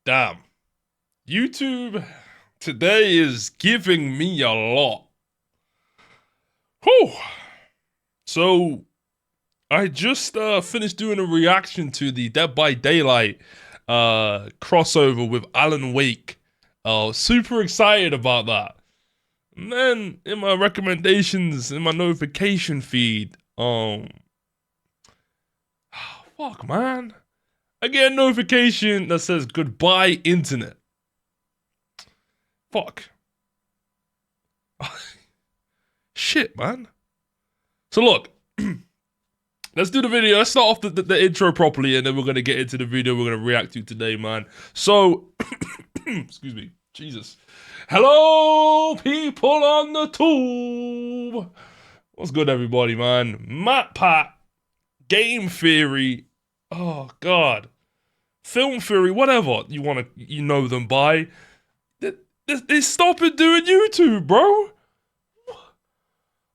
Damn. YouTube today is giving me a lot. Whew. So, I just finished doing a reaction to the Dead by Daylight crossover with Alan Wake. Super excited about that. And then in my recommendations, in my notification feed, fuck man. I get a notification that says goodbye internet. Fuck. Shit, man. So look, let's do the video. Let's start off the intro properly, and then we're going to get into the video we're going to react to today, man. So, excuse me. Jesus. Hello, people on the tube. What's good, everybody, man? Matt Pat, Game Theory, oh, God. Film Theory, whatever you know them by. They stopping doing YouTube, bro.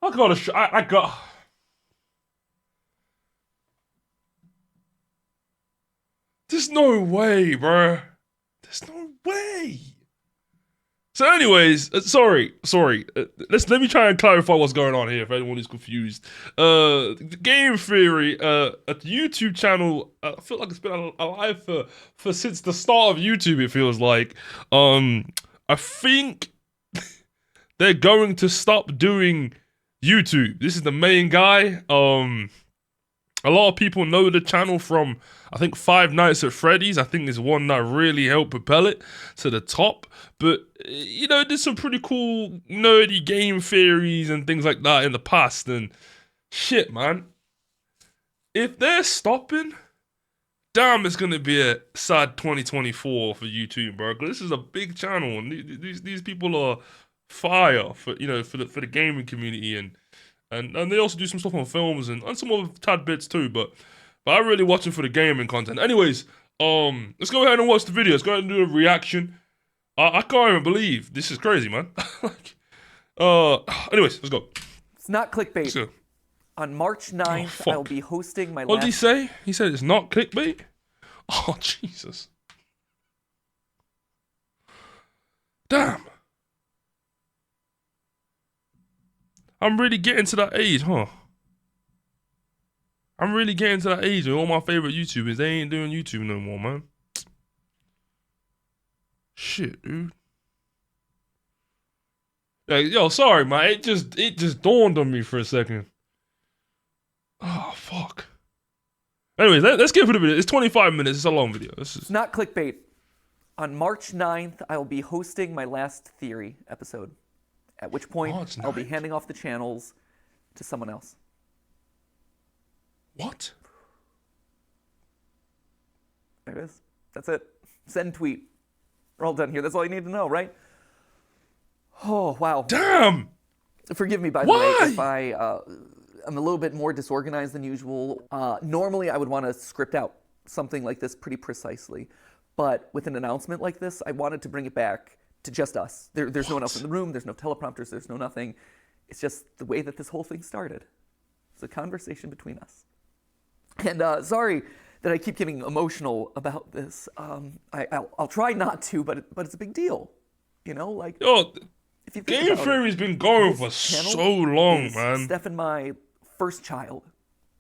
I got. There's no way, bro. There's no way. So, anyways, sorry. Let me try and clarify what's going on here. If anyone is confused, Game Theory, a YouTube channel. I feel like it's been alive for since the start of YouTube. It feels like. I think they're going to stop doing YouTube. This is the main guy. A lot of people know the channel from, I think, Five Nights at Freddy's. I think is one that really helped propel it to the top. But, you know, there's some pretty cool nerdy game theories and things like that in the past. And shit, man. If they're stopping, damn, it's going to be a sad 2024 for YouTube, bro. Because this is a big channel. And these people are fire for, you know, for the gaming community. And they also do some stuff on films and some other tad bits too, but I really watch them for the gaming content. Anyways, let's go ahead and watch the video. Let's go ahead and do a reaction. I can't even believe this is crazy, man. Anyways, let's go. It's not clickbait. Let's go. On March 9th, I'll be hosting my What did he say? He said it's not clickbait? Oh, Jesus. Damn. I'm really getting to that age, huh? I'm really getting to that age where all my favorite YouTubers, they ain't doing YouTube no more, man. Shit, dude. Like, yo, sorry, man. It just dawned on me for a second. Oh, fuck. Anyways, let's get through the video. It's 25 minutes. It's a long video. It's not clickbait. On March 9th, I will be hosting my last Theory episode. At which point, I'll be handing off the channels to someone else. What? There it is. That's it. Send tweet. We're all done here. That's all you need to know, right? Oh, wow. Damn! Forgive me, by the way, if I'm a little bit more disorganized than usual. Normally, I would want to script out something like this pretty precisely. But with an announcement like this, I wanted to bring it back to just us. There's no one else in the room. There's no teleprompters. There's no nothing. It's just the way that this whole thing started. It's a conversation between us. And sorry that I keep getting emotional about this. I'll try not to, but it's a big deal. You know, like. Yo, if you Game Theory's been going for so long, man. Steph and my first child,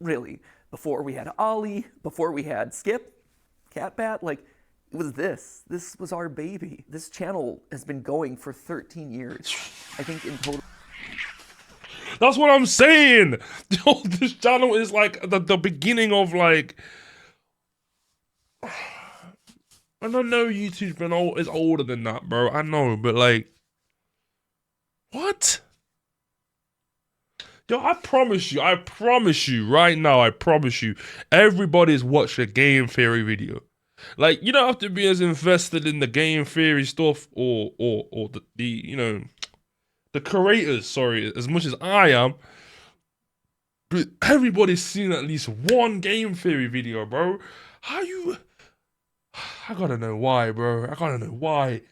really. Before we had Ollie, before we had Skip, Catbat, like. It was this. This was our baby. This channel has been going for 13 years. I think in total. That's what I'm saying. Yo, this channel is like the beginning of like. And I know YouTube's is older than that, bro. I know, but like. What? Yo, I promise you right now, I promise you, everybody's watched a Game Theory video. Like, you don't have to be as invested in the Game Theory stuff or the you know, the creators, sorry, as much as I am. But everybody's seen at least one Game Theory video, bro. How you... I gotta know why, bro. I gotta know why.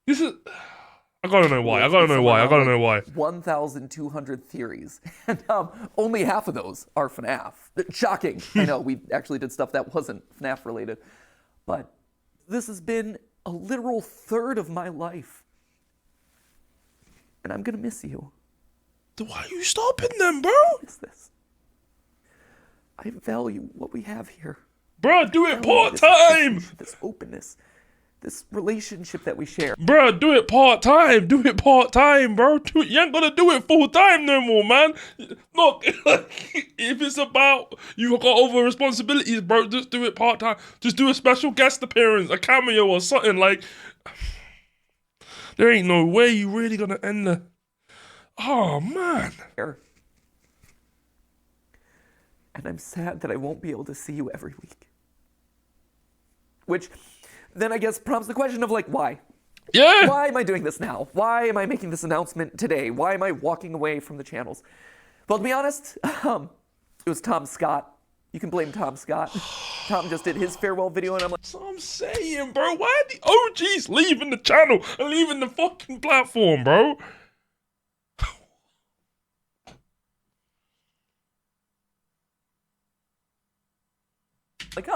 This is... I gotta know why. 1,200 theories. And only half of those are FNAF. Shocking. I know, we actually did stuff that wasn't FNAF related. But this has been a literal third of my life. And I'm gonna miss you. Then why are you stopping them, bro? What is this? I value what we have here. Bro, do it part-time! This openness, this relationship that we share. Bro, do it part-time. Do it part-time, bro. You ain't gonna do it full-time no more, man. Look, if it's about you got over responsibilities, bro, just do it part-time. Just do a special guest appearance, a cameo or something. Like, there ain't no way you really gonna end the... Oh, man. And I'm sad that I won't be able to see you every week. Which then I guess prompts the question of like, why? Yeah. Why am I doing this now? Why am I making this announcement today? Why am I walking away from the channels? Well, to be honest, it was Tom Scott. You can blame Tom Scott. Tom just did his farewell video and I'm like... That's what I'm saying, bro. Why are the OGs leaving the channel and leaving the fucking platform, bro? Like,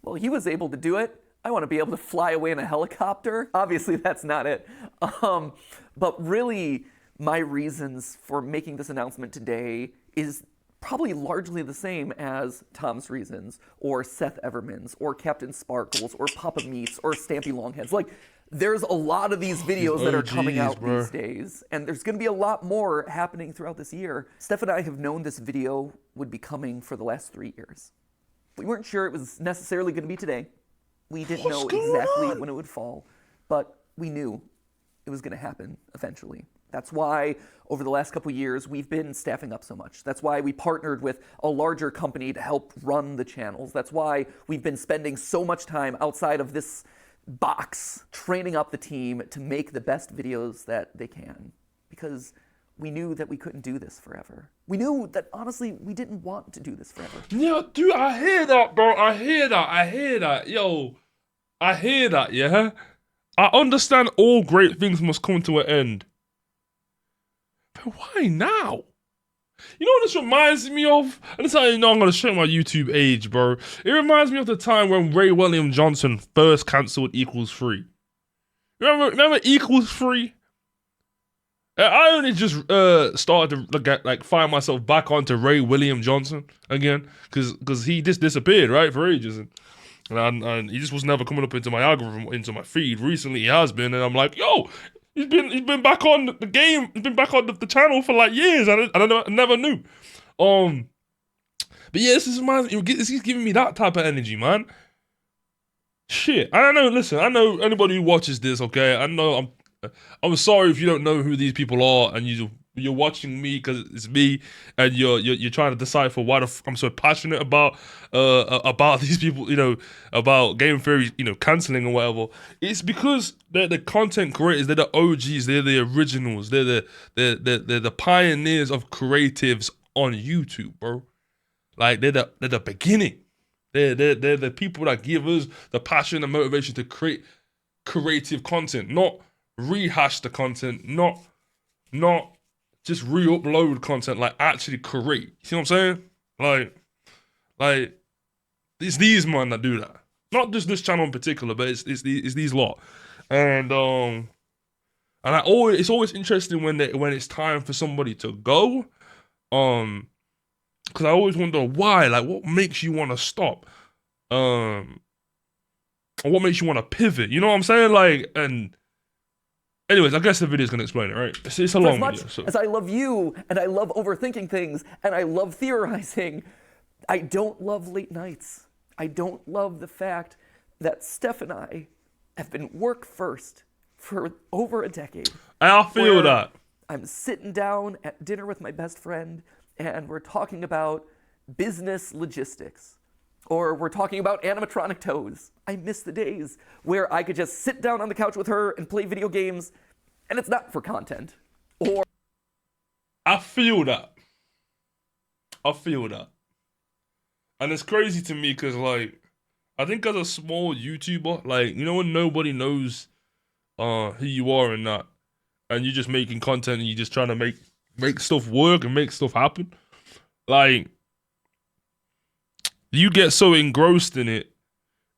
well, he was able to do it. I want to be able to fly away in a helicopter. Obviously, that's not it. But really, my reasons for making this announcement today is probably largely the same as Tom's reasons, or Seth Everman's, or Captain Sparkles, or Papa Meats, or Stampy Longheads. Like, there's a lot of these videos that are coming out these days, and there's going to be a lot more happening throughout this year. Steph and I have known this video would be coming for the last 3 years. We weren't sure it was necessarily going to be today. We didn't know exactly when it would fall, but we knew it was going to happen eventually. That's why over the last couple years, we've been staffing up so much. That's why we partnered with a larger company to help run the channels. That's why we've been spending so much time outside of this box training up the team to make the best videos that they can. Because we knew that we couldn't do this forever. We knew that, honestly, we didn't want to do this forever. Yeah, dude, I hear that, bro. I hear that. Yo, I hear that, yeah? I understand all great things must come to an end. But why now? You know what this reminds me of? And this is how you know I'm going to show my YouTube age, bro. It reminds me of the time when Ray William Johnson first cancelled Equals Free. Remember Equals Free? I only just started to look at, like, find myself back onto Ray William Johnson again, because he just disappeared, right, for ages, and he just was never coming up into my algorithm, into my feed. Recently, he has been, and I'm like, yo, he's been back on the game, he's been back on the channel for like years, and I never knew. But yeah, he's giving me that type of energy, man. Shit, I don't know. Listen, I know anybody who watches this, okay. I know I'm sorry if you don't know who these people are and you're watching me because it's me and you're trying to decipher why I'm so passionate about these people, you know, about game theory, you know, cancelling or whatever. It's because they're the content creators, they're the OGs, they're the originals, they're the pioneers of creatives on YouTube, bro. Like they're the beginning. They're the people that give us the passion and motivation to create creative content, not rehash the content, not just re-upload content, like actually create. You see what I'm saying? Like it's these man that do that. Not just this channel in particular, but it's these lot. And it's always interesting when it's time for somebody to go. Because I always wonder why, like what makes you want to stop? Or what makes you want to pivot? You know what I'm saying? Like, and anyways, I guess the video's gonna explain it, right? It's a long video. So. As I love you, and I love overthinking things, and I love theorizing, I don't love late nights. I don't love the fact that Steph and I have been work first for over a decade. I feel that. I'm sitting down at dinner with my best friend, and we're talking about business logistics. Or we're talking about animatronic toes. I miss the days where I could just sit down on the couch with her and play video games, and it's not for content. Or I feel that. And it's crazy to me because, like, I think as a small YouTuber, like, you know when nobody knows who you are and that, and you're just making content and you're just trying to make stuff work and make stuff happen, like, you get so engrossed in it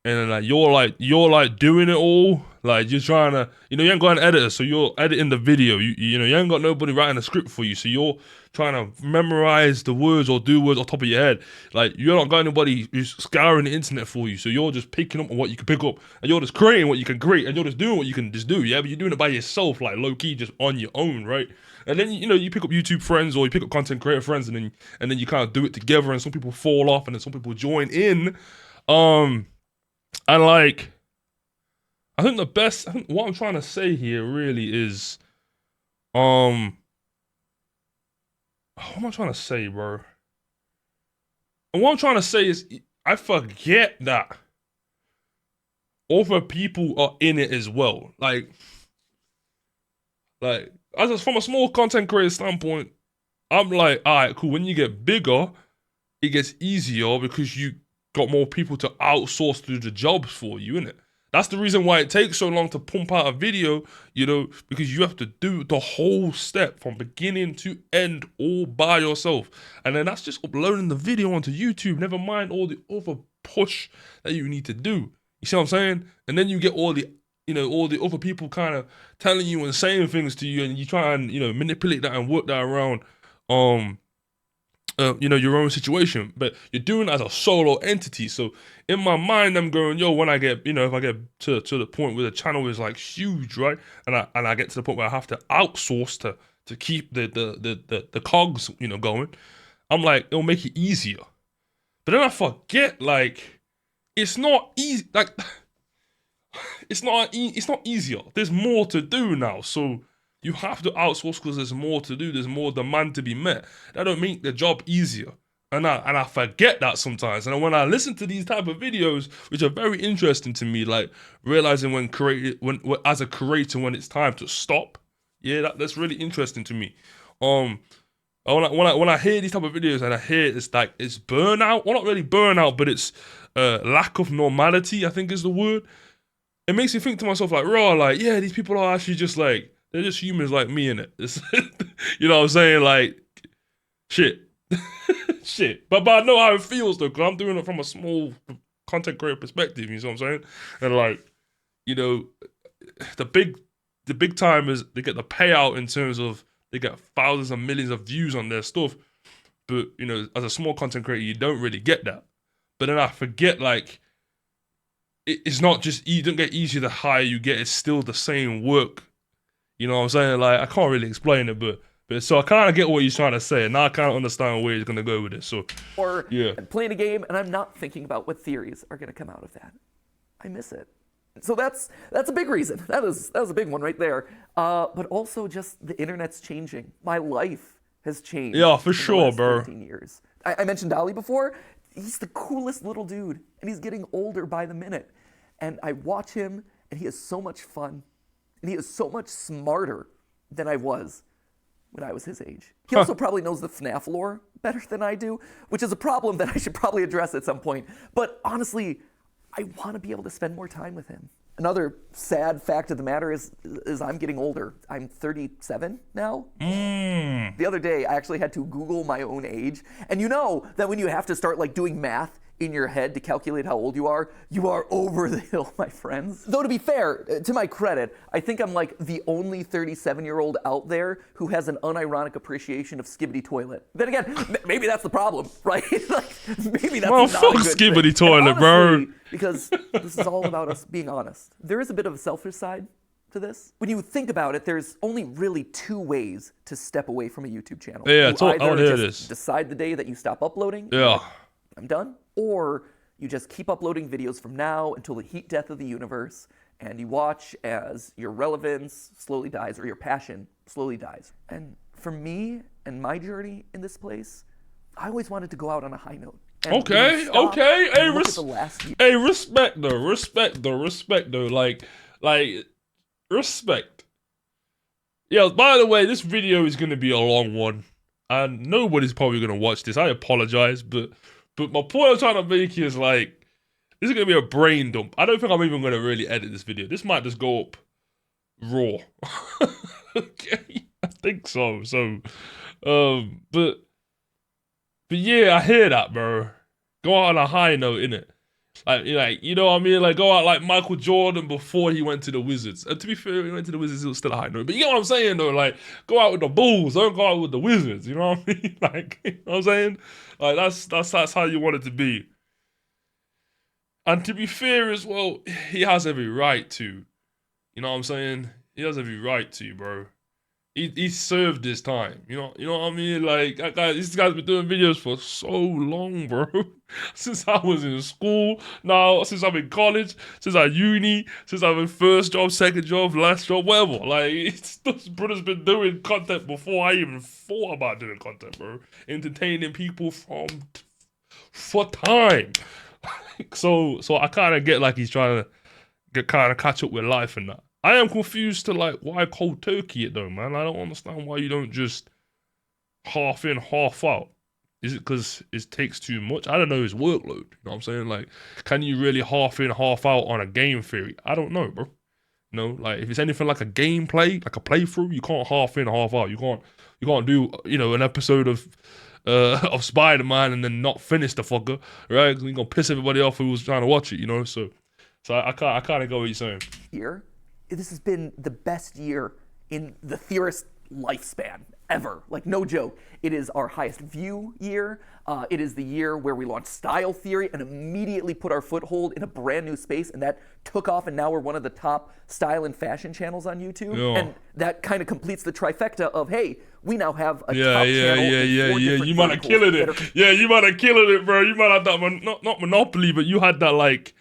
and then you're like doing it all, like you're trying to, you ain't got an editor, so you're editing the video. You ain't got nobody writing a script for you, so you're trying to memorize the words or do words on top of your head. Like you're not got anybody who's scouring the internet for you, so you're just picking up on what you can pick up, and you're just creating what you can create, and you're just doing what you can just do. Yeah, but you're doing it by yourself, like low key, just on your own, right? And then you pick up YouTube friends or you pick up content creator friends, and then you kind of do it together, and some people fall off, and then some people join in. And like, I think what I'm trying to say here really is, what am I trying to say, bro? And what I'm trying to say is, I forget that other people are in it as well. Like from a small content creator standpoint, I'm like, all right, cool. When you get bigger, it gets easier because you got more people to outsource to the jobs for you, innit? That's the reason why it takes so long to pump out a video, because you have to do the whole step from beginning to end all by yourself. And then that's just uploading the video onto YouTube, never mind all the other push that you need to do. You see what I'm saying? And then you get all the other people kind of telling you and saying things to you, and you try and, manipulate that and work that around, your own situation, but you're doing it as a solo entity. So in my mind, I'm going, yo, when I get, if I get to the point where the channel is like huge, right, and I get to the point where I have to outsource to keep the cogs, going, I'm like, it'll make it easier. But then I forget, like, it's not easy. Like, it's not easier. There's more to do now. So you have to outsource because there's more to do. There's more demand to be met. That don't make the job easier. And I forget that sometimes. And when I listen to these type of videos, which are very interesting to me, like realizing when as a creator, when it's time to stop. Yeah, that's really interesting to me. When I hear these type of videos and I hear it's like it's burnout. Well, not really burnout, but it's lack of normality, I think is the word. It makes me think to myself like, raw, like, yeah, these people are actually just like, they're just humans like me, innit? You know what I'm saying? Like, shit. Shit. But I know how it feels, though, because I'm doing it from a small content creator perspective, you know what I'm saying? And, like, the big time is they get the payout in terms of they get thousands and millions of views on their stuff. But, as a small content creator, you don't really get that. But then I forget, like, it's not just, you don't get easier the higher you get, it's still the same work. You know what I'm saying? Like, I can't really explain it, but so I kind of get what he's trying to say, and now I kind of understand where he's going to go with it. So, or yeah. I'm playing a game, and I'm not thinking about what theories are going to come out of that. I miss it. So that's a big reason. That was a big one right there. But also just the internet's changing. My life has changed. Yeah, for sure, bro. 13 years. I mentioned Dolly before. He's the coolest little dude, and he's getting older by the minute. And I watch him, and he has so much fun. And he is so much smarter than I was when I was his age. He also probably knows the FNAF lore better than I do, which is a problem that I should probably address at some point. But honestly, I want to be able to spend more time with him. Another sad fact of the matter is I'm getting older. I'm 37 now. The other day, I actually had to Google my own age. And you know that when you have to start like doing math in your head to calculate how old you are over the hill, my friends. Though to be fair, to my credit, I think I'm like the only 37-year-old out there who has an unironic appreciation of Skibbity Toilet. Then again, maybe that's the problem, right? Like, maybe that's not fuck a good Skibbity thing. Toilet, Honestly, bro. Because this is all about us being honest. There is a bit of a selfish side to this. When you think about it, there's only really two ways to step away from a YouTube channel. Yeah, you I want to hear just this. decide the day that you stop uploading. Yeah. I'm done. Or you just keep uploading videos from now until the heat death of the universe, and you watch as your relevance slowly dies or your passion slowly dies. And for me and my journey in this place, I always wanted to go out on a high note. Okay. Hey, respect though. Like, respect. Yeah, by the way, this video is going to be a long one, and nobody's probably going to watch this. I apologize, but my point I'm trying to make is like, this is going to be a brain dump. I don't think I'm even going to really edit this video. This might just go up raw. Okay, I think so. So, but yeah, I hear that, bro. Go out on a high note, innit? Like, you know what I mean? Like, go out like Michael Jordan before he went to the Wizards. And to be fair, when he went to the Wizards, he was still a high note. But you get what I'm saying, though? Like, go out with the Bulls. Don't go out with the Wizards. You know what I mean? Like, you know what I'm saying? Like, that's how you want it to be. And to be fair as well, he has every right to. You know what I'm saying? He has every right to, bro. He served this time. You know what I mean? Like, this guy's been doing videos for so long, bro. Since I was in school, now since I'm in college, since I'm uni, since I'm in first job, second job, last job, whatever. Like, this brother's been doing content before I even thought about doing content, bro. Entertaining people for time. So I kind of get like he's trying to kind of catch up with life and that. I am confused to like why cold turkey it though, man. I don't understand why you don't just half in, half out. Is it because it takes too much? I don't know his workload. You know what I'm saying? Like, can you really half in, half out on a game theory? I don't know, bro. You know, like if it's anything like a gameplay, like a playthrough, you can't half in, half out. You can't do, you know, an episode of Spider-Man and then not finish the fucker, right? Because you're gonna piss everybody off who was trying to watch it, you know. So I kind of go what you're saying. Here, this has been the best year in the Theorist lifespan ever. Like, no joke. It is our highest view year. It is the year where we launched Style Theory and immediately put our foothold in a brand new space, and that took off, and now we're one of the top style and fashion channels on YouTube. Yeah. And that kind of completes the trifecta of, hey, we now have a top Yeah. channel. You might have killed it. Yeah, you might have killed it, bro. You might have that not monopoly, but you had that like.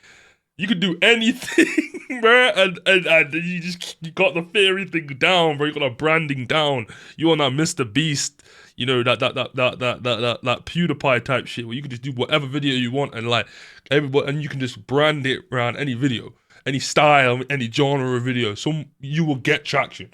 You could do anything, bro, and you got the theory thing down, bro. You got the branding down. You on that Mr. Beast, you know, that PewDiePie type shit where you can just do whatever video you want and like everybody, and you can just brand it around any video, any style, any genre of video. So you will get traction.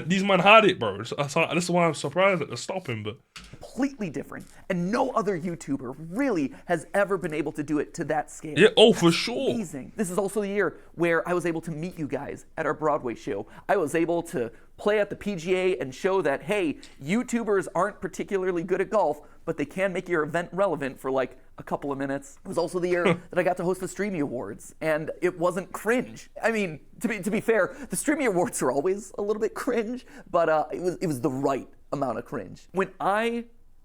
These men had it, bro. That's why I'm surprised that they're stopping, but completely different, and no other YouTuber really has ever been able to do it to that scale. Yeah, for sure. Amazing. This is also the year where I was able to meet you guys at our Broadway show. I was able to play at the PGA and show that, hey, YouTubers aren't particularly good at golf, but they can make your event relevant for like a couple of minutes. It was also the year that I got to host the Streamy Awards, and it wasn't cringe. I mean, to be fair, the Streamy Awards are always a little bit cringe, but it was the right amount of cringe. When I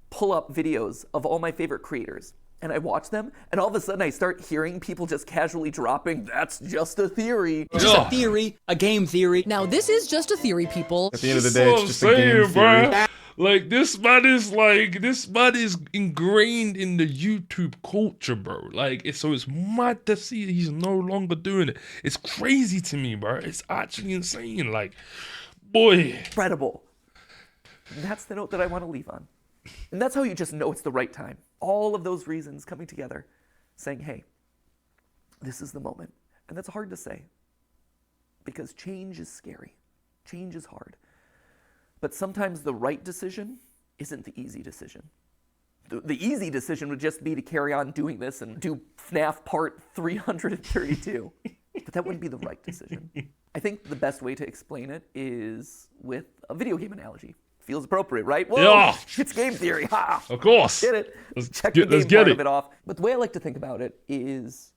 pull up videos of all my favorite creators, and I watch them, and all of a sudden I start hearing people just casually dropping, "That's just a theory." It's just a theory, a game theory. Now, this is just a theory, people. At the end of the day, it's just a game theory. Bro. Like, this man is ingrained in the YouTube culture, bro. Like, it's mad to see that he's no longer doing it. It's crazy to me, bro. It's actually insane. Like, boy. Incredible. And that's the note that I want to leave on. And that's how you just know it's the right time. All of those reasons coming together, saying, hey, this is the moment. And that's hard to say, because change is scary. Change is hard. But sometimes the right decision isn't the easy decision. The easy decision would just be to carry on doing this and do FNAF part 332. But that wouldn't be the right decision. I think the best way to explain it is with a video game analogy. Feels appropriate, right? Whoa, yeah. It's game theory. Ha! Of course. Get it. Let's Check get the game part it. of it off. But the way I like to think about it is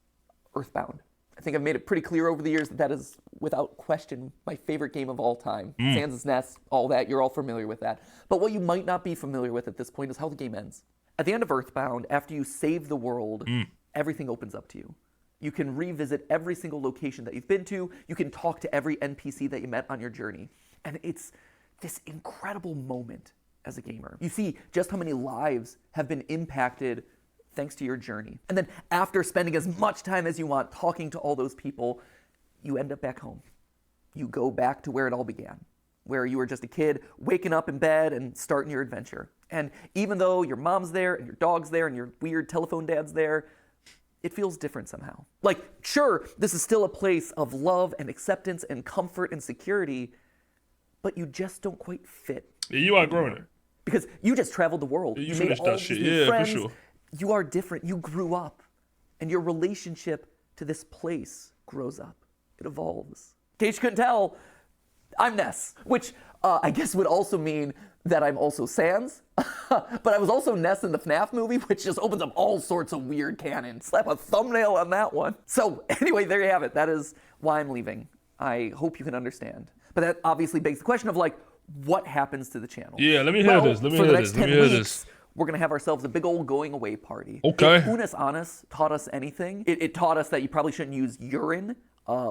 Earthbound. I think I've made it pretty clear over the years that that is, without question, my favorite game of all time. Sans' Nest, all that, you're all familiar with that. But what you might not be familiar with at this point is how the game ends. At the end of Earthbound, after you save the world, everything opens up to you. You can revisit every single location that you've been to. You can talk to every NPC that you met on your journey. And it's this incredible moment as a gamer. You see just how many lives have been impacted thanks to your journey. And then after spending as much time as you want talking to all those people, you end up back home. You go back to where it all began, where you were just a kid waking up in bed and starting your adventure. And even though your mom's there and your dog's there and your weird telephone dad's there, it feels different somehow. Like, sure, this is still a place of love and acceptance and comfort and security, but you just don't quite fit. Yeah, you are growing it. Because you just traveled the world. You made finished all that these shit. new Yeah, friends. for sure. You are different. You grew up. And your relationship to this place grows up. It evolves. In case you couldn't tell, I'm Ness, which I guess would also mean that I'm also Sans, but I was also Ness in the FNAF movie, which just opens up all sorts of weird canon. Slap a thumbnail on that one. So anyway, there you have it. That is why I'm leaving. I hope you can understand. But that obviously begs the question of like, what happens to the channel? Yeah, let me hear this. Let me hear this. Let me hear this. We're going to have ourselves a big old going away party. Okay. If Unis Honest taught us anything, it taught us that you probably shouldn't use urine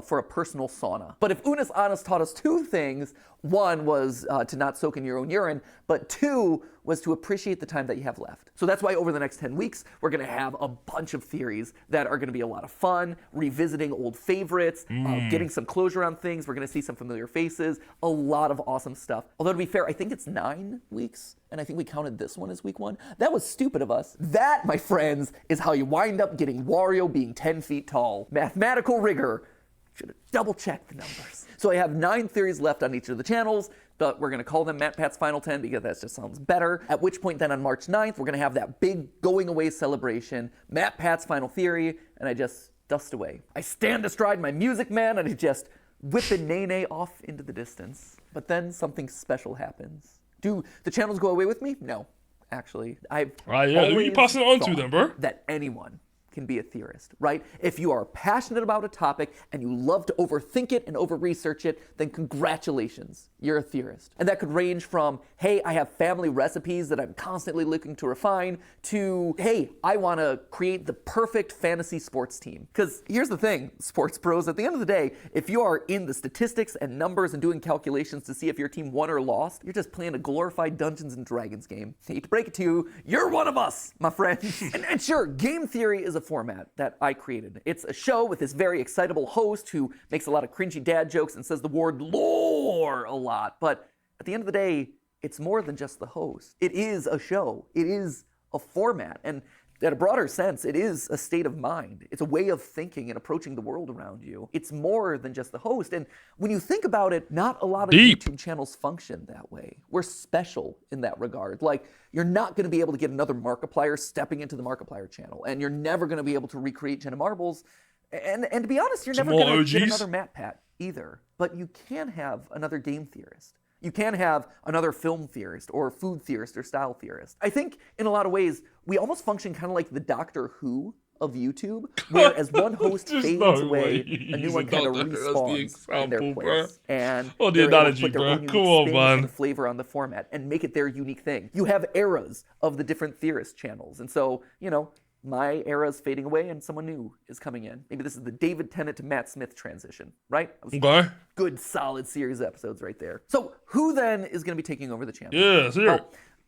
for a personal sauna. But if Unis Honest taught us two things, one was to not soak in your own urine, but two was to appreciate the time that you have left. So that's why over the next 10 weeks, we're gonna have a bunch of theories that are gonna be a lot of fun, revisiting old favorites, getting some closure on things. We're gonna see some familiar faces, a lot of awesome stuff. Although to be fair, I think it's 9 weeks, and I think we counted this one as week 1. That was stupid of us. That, my friends, is how you wind up getting Wario being 10 feet tall. Mathematical rigor. Should have double-checked the numbers. So I have 9 theories left on each of the channels, but we're going to call them Matt Pat's Final 10 because that just sounds better. At which point then on March 9th, we're going to have that big going away celebration, Matt Pat's Final Theory, and I just dust away. I stand astride my Music Man and I just whip the nay-nay off into the distance. But then something special happens. Do the channels go away with me? No, actually. I've who you passing it on to then, bro? That anyone can be a theorist, right? If you are passionate about a topic and you love to overthink it and over-research it, then congratulations, you're a theorist. And that could range from, hey, I have family recipes that I'm constantly looking to refine, to, hey, I want to create the perfect fantasy sports team. Because here's the thing, sports pros, at the end of the day, if you are in the statistics and numbers and doing calculations to see if your team won or lost, you're just playing a glorified Dungeons and Dragons game. Hate to break it to you, you're one of us, my friend. and sure, game theory is a format that I created. It's a show with this very excitable host who makes a lot of cringy dad jokes and says the word lore a lot. But at the end of the day, it's more than just the host. It is a show. It is a format. And in a broader sense, it is a state of mind. It's a way of thinking and approaching the world around you. It's more than just the host. And when you think about it, not a lot of YouTube channels function that way. We're special in that regard. Like, you're not going to be able to get another Markiplier stepping into the Markiplier channel. And you're never going to be able to recreate Jenna Marbles. And to be honest, you're never going to get another Matt Pat either. But you can have another game theorist. You can have another film theorist or food theorist or style theorist. I think in a lot of ways, we almost function kind of like the Doctor Who of YouTube, where as one host fades away, a new one kind of respawns in their place. And they're able to put their own unique spin and flavor on the format and make it their unique thing. You have eras of the different theorist channels. And so, you know, my era is fading away and someone new is coming in. Maybe this is the David Tennant to Matt Smith transition, right? Okay. Good, solid series of episodes right there. So who then is going to be taking over the channel? Yeah, sure.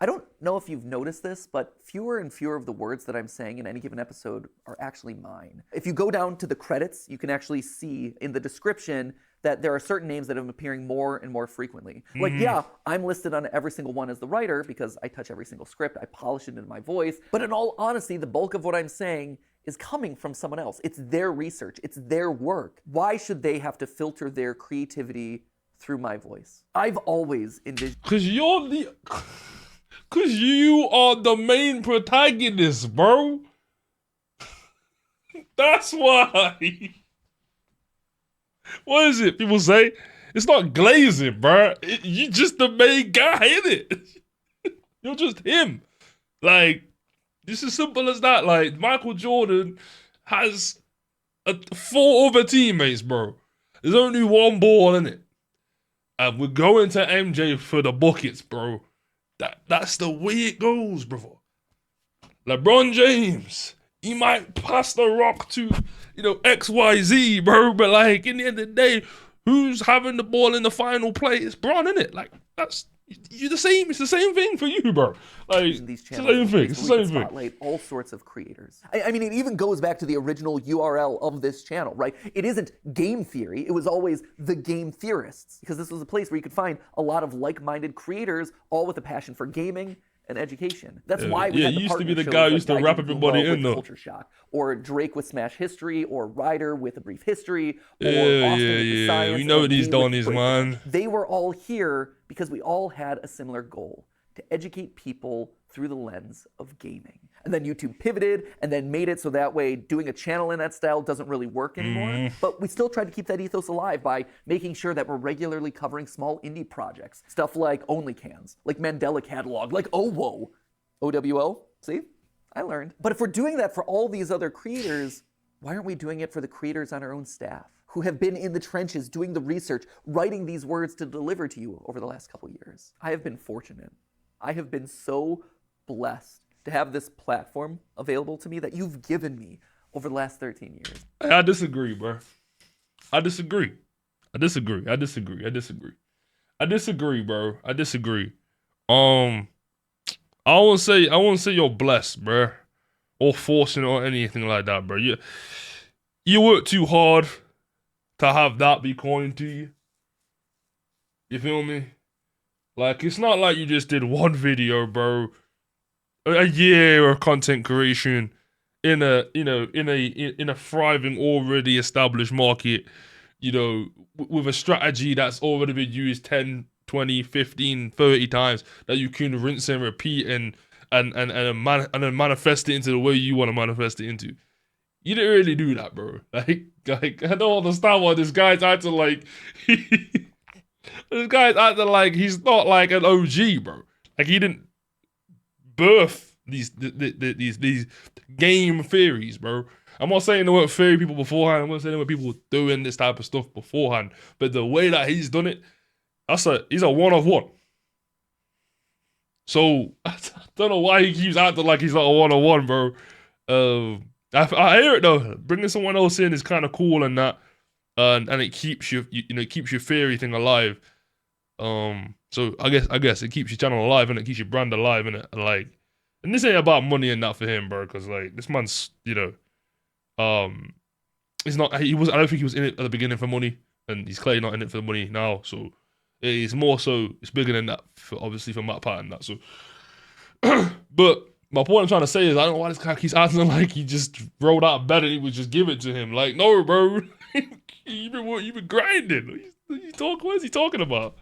I don't know if you've noticed this, but fewer and fewer of the words that I'm saying in any given episode are actually mine. If you go down to the credits, you can actually see in the description that there are certain names that have been appearing more and more frequently. Like, yeah, I'm listed on every single one as the writer because I touch every single script, I polish it into my voice. But in all honesty, the bulk of what I'm saying is coming from someone else. It's their research, it's their work. Why should they have to filter their creativity through my voice? I've always envisioned— Cause you are the main protagonist, bro. That's why. What is it? People say it's not glazing, bro. You just the main guy in it. You're just him. Like, it's as simple as that. Like, Michael Jordan has 4 other teammates, bro. There's only one ball in it, and we're going to MJ for the buckets, bro. That's the way it goes, brother. LeBron James, he might pass the rock to, XYZ, bro, but like in the end of the day, who's having the ball in the final play? It's Bron, innit? Like, you're the same. It's the same thing for you, bro. Like, it's the same thing. It's the same thing. Spotlight all sorts of creators. I mean, it even goes back to the original URL of this channel, right? It isn't game theory. It was always the game theorists, because this was a place where you could find a lot of like-minded creators, all with a passion for gaming and education. That's why we had the used to be the guy who used to wrap everybody in, though. Culture Shock, or Drake with Smash History, or Ryder with A Brief History, or Austin with the Science. We know what he's done, man. They were all here because we all had a similar goal: to educate people through the lens of gaming. And then YouTube pivoted and then made it so that way doing a channel in that style doesn't really work anymore. But we still tried to keep that ethos alive by making sure that we're regularly covering small indie projects. Stuff like OnlyCans, like Mandela Catalog, like OWO. OWO? See? I learned. But if we're doing that for all these other creators, why aren't we doing it for the creators on our own staff who have been in the trenches doing the research, writing these words to deliver to you over the last couple years? I have been fortunate. I have been so blessed to have this platform available to me that you've given me over the last 13 years. I disagree, bro. I disagree, bro. I disagree. I won't say you're blessed, bro, or fortunate or anything like that, bro. You work too hard to have that be coined to you. You feel me? Like, it's not like you just did one video, bro. A year of content creation in a thriving, already established market, with a strategy that's already been used 10, 20, 15, 30 times that you can rinse and repeat and then manifest it into the way you want to manifest it into. You didn't really do that, bro. Like I don't understand why this guy's acting like he's not like an OG, bro. Like, he didn't birth these game theories, bro. I'm not saying there weren't theory people beforehand. I'm not saying there were people doing this type of stuff beforehand. But the way that he's done it, he's a one of one. So I don't know why he keeps acting like he's not a one of one, bro. I hear it though. Bringing someone else in is kind of cool and that, and it keeps it keeps your theory thing alive. So I guess it keeps your channel alive and it keeps your brand alive, and and this ain't about money and that for him, bro. Because like, this man's he's not. I don't think he was in it at the beginning for money, and he's clearly not in it for the money now. So it's more so, it's bigger than that, obviously, for Matt Pat and that. So, but my point I'm trying to say is, I don't know why this guy keeps acting like he just rolled out of bed and he would just give it to him. Like, no, bro, you've been grinding. What is he talking about?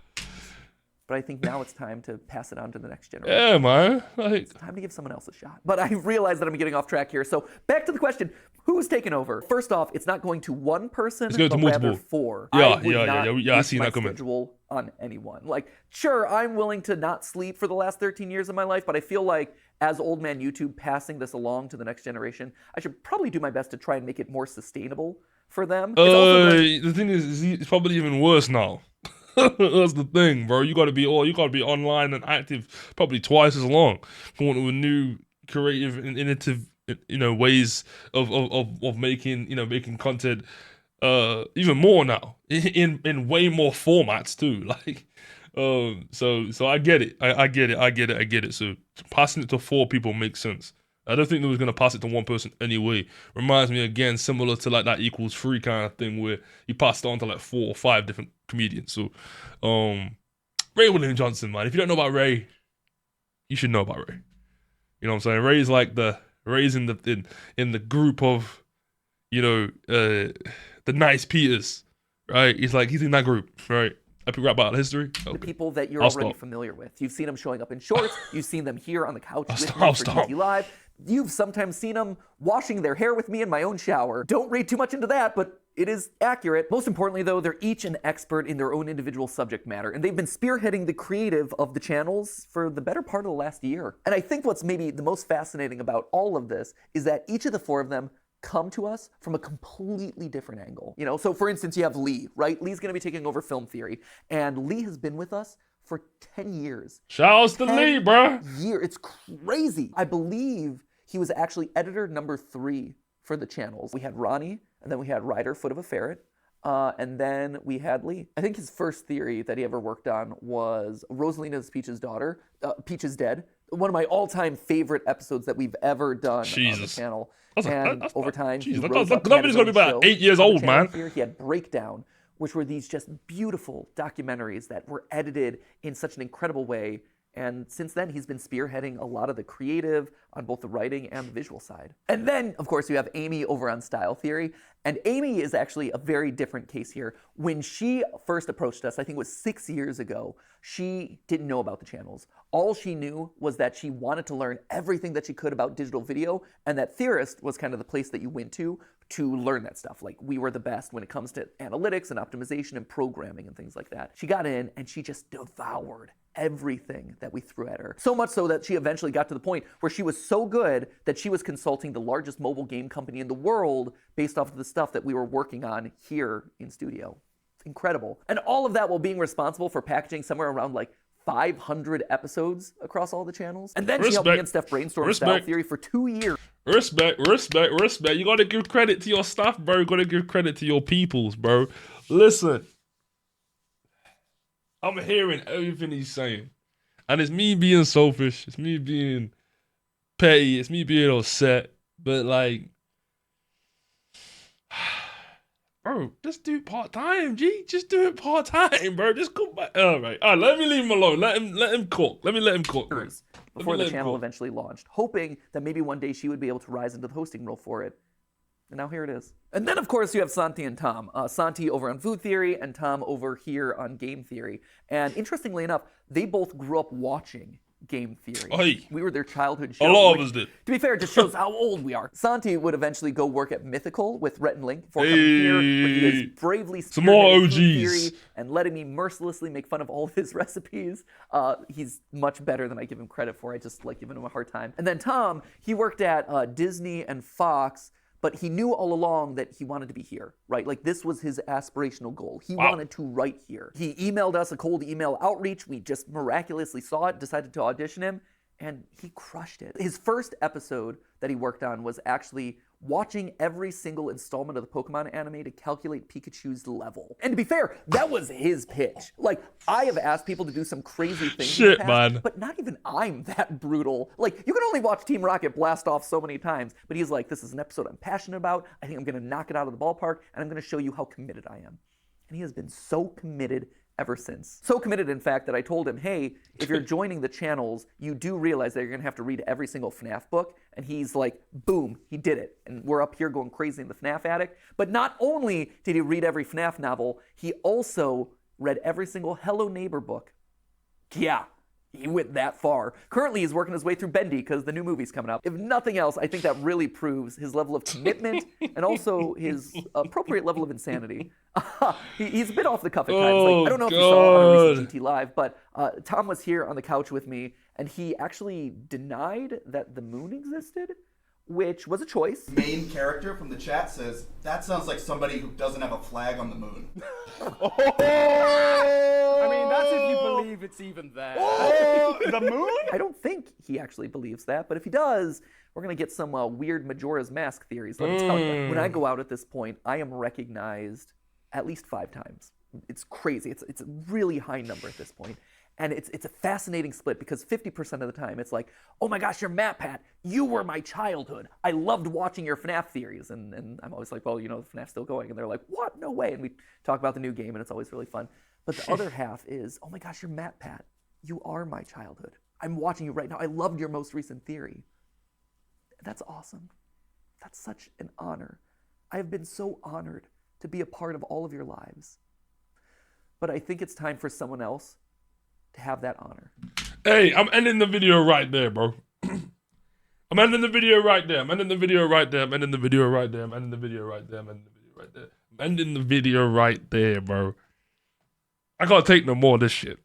But I think now it's time to pass it on to the next generation. Yeah, man. Like, it's time to give someone else a shot. But I realize that I'm getting off track here. So back to the question: who's taking over? First off, it's not going to one person, it's going to multiple. Rather 4. Yeah. I seen that coming. Schedule on anyone. Like, sure, I'm willing to not sleep for the last 13 years of my life, but I feel like as old man YouTube passing this along to the next generation, I should probably do my best to try and make it more sustainable for them. The thing is, it's probably even worse now. That's the thing, bro. You gotta be online and active probably twice as long. Going to a new creative and innovative, ways of making content, even more now in way more formats too. Like, so I get it. I get it. So passing it to 4 people makes sense. I don't think they was gonna pass it to one person anyway. Reminds me again, similar to like that equals 3 kind of thing, where he passed it on to like 4 or 5 different comedians. So, Ray William Johnson, man. If you don't know about Ray, you should know about Ray. You know what I'm saying? Ray's in the group of, the nice Peters, right? He's in that group, right? Epic rap battle history. Okay. The people that you're already familiar with. You've seen them showing up in shorts. You've seen them here on the couch with me for GT Live. You've sometimes seen them washing their hair with me in my own shower. Don't read too much into that, but it is accurate. Most importantly, though, they're each an expert in their own individual subject matter, and they've been spearheading the creative of the channels for the better part of the last year. And I think what's maybe the most fascinating about all of this is that each of the 4 of them come to us from a completely different angle. So for instance, you have Lee, right? Lee's gonna be taking over film theory, and Lee has been with us for 10 years. Shouts to Lee, bro. It's crazy. I believe he was actually editor number 3 for the channels. We had Ronnie, and then we had Ryder, Foot of a Ferret, and then we had Lee. I think his first theory that he ever worked on was Rosalina's Peach's daughter, Peach is Dead. One of my all-time favorite episodes that we've ever done on the channel. Over time, that video's gonna be about 8 years old, man. Here, he had Breakdown, which were these just beautiful documentaries that were edited in such an incredible way And since then, he's been spearheading a lot of the creative on both the writing and the visual side. And then, of course, you have Amy over on Style Theory. And Amy is actually a very different case here. When she first approached us, I think it was 6 years ago, she didn't know about the channels. All she knew was that she wanted to learn everything that she could about digital video, and that Theorist was kind of the place that you went to learn that stuff. Like, we were the best when it comes to analytics and optimization and programming and things like that. She got in and she just devoured everything that we threw at her. So much so that she eventually got to the point where she was so good that she was consulting the largest mobile game company in the world based off of the stuff that we were working on here in studio. It's incredible. And all of that while being responsible for packaging somewhere around like 500 episodes across all the channels. And then she helped me and Steph brainstorm Style Theory for 2 years. Respect. You gotta give credit to your staff, bro. You gotta give credit to your peoples, bro. Listen, I'm hearing everything he's saying. And it's me being selfish. It's me being petty. It's me being upset. But like, bro, just do it part-time, G. Just do it part-time, bro. Just come back. All right, let me leave him alone. Let him cook. Let him cook. Bro. Before the channel eventually launched, hoping that maybe one day she would be able to rise into the hosting role for it. And now here it is. And then, of course, you have Santi and Tom. Santi over on Food Theory and Tom over here on Game Theory. And interestingly enough, they both grew up watching Game Theory. Hey. We were their childhood show. A lot of us did. To be fair, it just shows how old we are. Santi would eventually go work at Mythical with Rhett and Link before coming here, where he is bravely some more spearheading OGs Food Theory and letting me mercilessly make fun of all of his recipes. He's much better than I give him credit for. I just like giving him a hard time. And then Tom, he worked at Disney and Fox, but he knew all along that he wanted to be here, right? Like, this was his aspirational goal. He wanted to write here. He emailed us a cold email outreach. We just miraculously saw it, decided to audition him, and he crushed it. His first episode that he worked on was actually watching every single installment of the Pokemon anime to calculate Pikachu's level. And to be fair, that was his pitch. Like, I have asked people to do some crazy things in the past, man. but not even I'm that brutal. Like, you can only watch Team Rocket blast off so many times, but he's like, this is an episode I'm passionate about. I think I'm gonna knock it out of the ballpark, and I'm gonna show you how committed I am. And he has been so committed ever since. So committed, in fact, that I told him, hey, if you're joining the channels, you do realize that you're gonna have to read every single FNAF book. And he's like, boom, he did it. And we're up here going crazy in the FNAF attic. But not only did he read every FNAF novel, he also read every single Hello Neighbor book. Yeah, he went that far. Currently, he's working his way through Bendy because the new movie's coming up. If nothing else, I think that really proves his level of commitment and also his appropriate level of insanity. He's a bit off the cuff at times. Like, I don't know if you saw on a recent GT Live, but Tom was here on the couch with me, and he actually denied that the moon existed, which was a choice. Main character from the chat says, that sounds like somebody who doesn't have a flag on the moon. I mean, that's if you believe it's even there. The moon? I don't think he actually believes that, but if he does, we're going to get some weird Majora's Mask theories, let me tell you. When I go out at this point, I am recognized at least 5 times. It's crazy. It's a really high number at this point. And it's a fascinating split because 50% of the time it's like, oh my gosh, you're Matt Pat. You were my childhood. I loved watching your FNAF theories. And I'm always like, well, you know, the FNAF's still going. And they're like, what? No way. And we talk about the new game and it's always really fun. But the other half is, oh my gosh, you're Matt Pat. You are my childhood. I'm watching you right now. I loved your most recent theory. That's awesome. That's such an honor. I have been so honored to be a part of all of your lives. But I think it's time for someone else to have that honor. Hey, I'm ending the video right there, bro. I'm ending the video right there. I'm ending the video right there. I'm ending the video right there. I'm ending the video right there. I'm ending the video right there. I'm ending the video right there, bro. I can't take no more of this shit.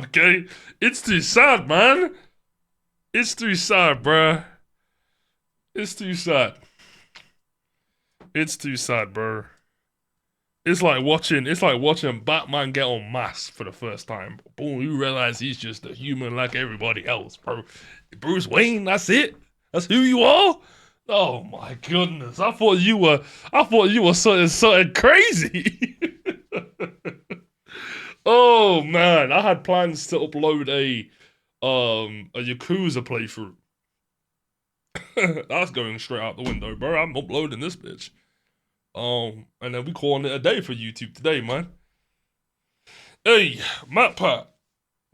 Okay? It's too sad, man. It's too sad, bro. It's too sad. It's too sad, bro. It's like watching Batman get on mask for the first time. Boom, you realize he's just a human like everybody else, bro. Bruce Wayne, that's it? That's who you are? Oh my goodness. I thought you were something crazy. Oh man, I had plans to upload a Yakuza playthrough. That's going straight out the window, bro. I'm uploading this bitch. And then we calling it a day for YouTube today, man. Hey, Matt Pat.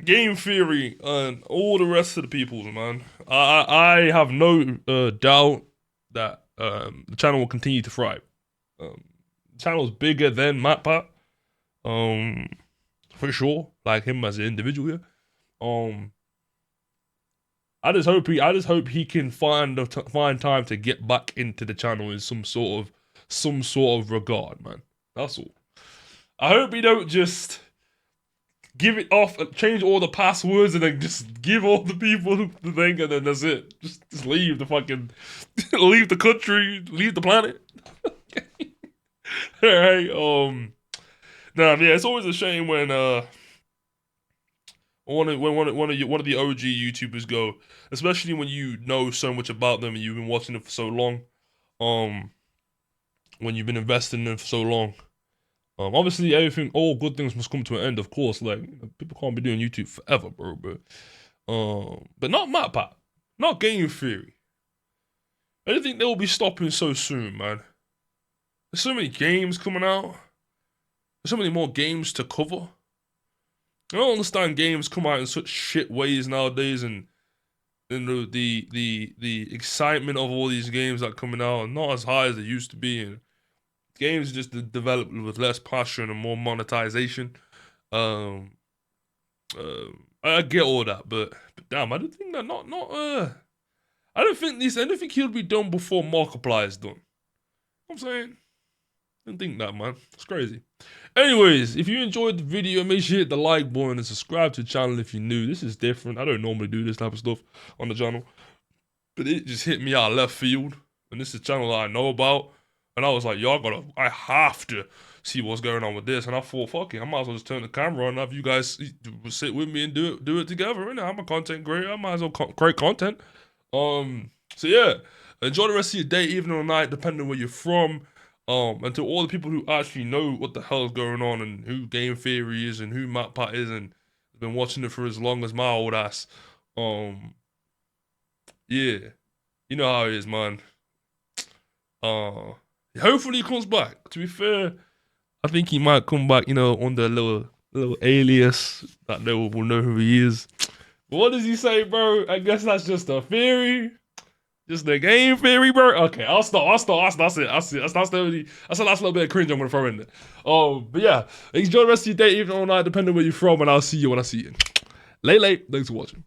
Game Theory and all the rest of the peoples, man. I have no doubt that the channel will continue to thrive. The channel is bigger than MatPat, for sure. Like him as an individual here. I just hope he can find time to get back into the channel in some sort of regard, man. That's all. I hope he don't just give it off, change all the passwords, and then just give all the people the thing, and then that's it. Just leave the fucking, leave the country, leave the planet. Alright, nah, yeah, it's always a shame when one of the OG YouTubers go, especially when you know so much about them and you've been watching them for so long, when you've been investing in them for so long. Obviously, all good things must come to an end, of course. Like, people can't be doing YouTube forever, bro. But not MatPat, not Game Theory. I don't think they'll be stopping so soon, man. There's so many games coming out. There's so many more games to cover. I don't understand games come out in such shit ways nowadays, and the excitement of all these games that are coming out are not as high as they used to be, and games just develop with less passion and more monetization. I get all that, but damn, I don't think that I don't think he'll be done before Markiplier is done. I'm saying, I don't think that, man. It's crazy. Anyways, if you enjoyed the video, make sure you hit the like button and subscribe to the channel if you're new. This is different. I don't normally do this type of stuff on the channel, but it just hit me out of left field, and this is a channel that I know about. And I was like, yo, I have to see what's going on with this. And I thought, fuck it, I might as well just turn the camera on and have you guys sit with me and do it together. And I'm a content creator. I might as well create content. So yeah, enjoy the rest of your day, evening or night, depending on where you're from. And to all the people who actually know what the hell is going on and who Game Theory is and who MatPat is and been watching it for as long as my old ass. Yeah, you know how it is, man. Hopefully he comes back. To be fair, I think he might come back, you know, under a little alias that they will know who he is. But what does he say, bro? I guess that's just a theory. Just the Game Theory, bro. Okay, I'll stop. That's it. That's the last little bit of cringe I'm gonna throw in there. But yeah, enjoy the rest of your day, even all night, depending on where you're from, and I'll see you when I see you. Late. Thanks for watching.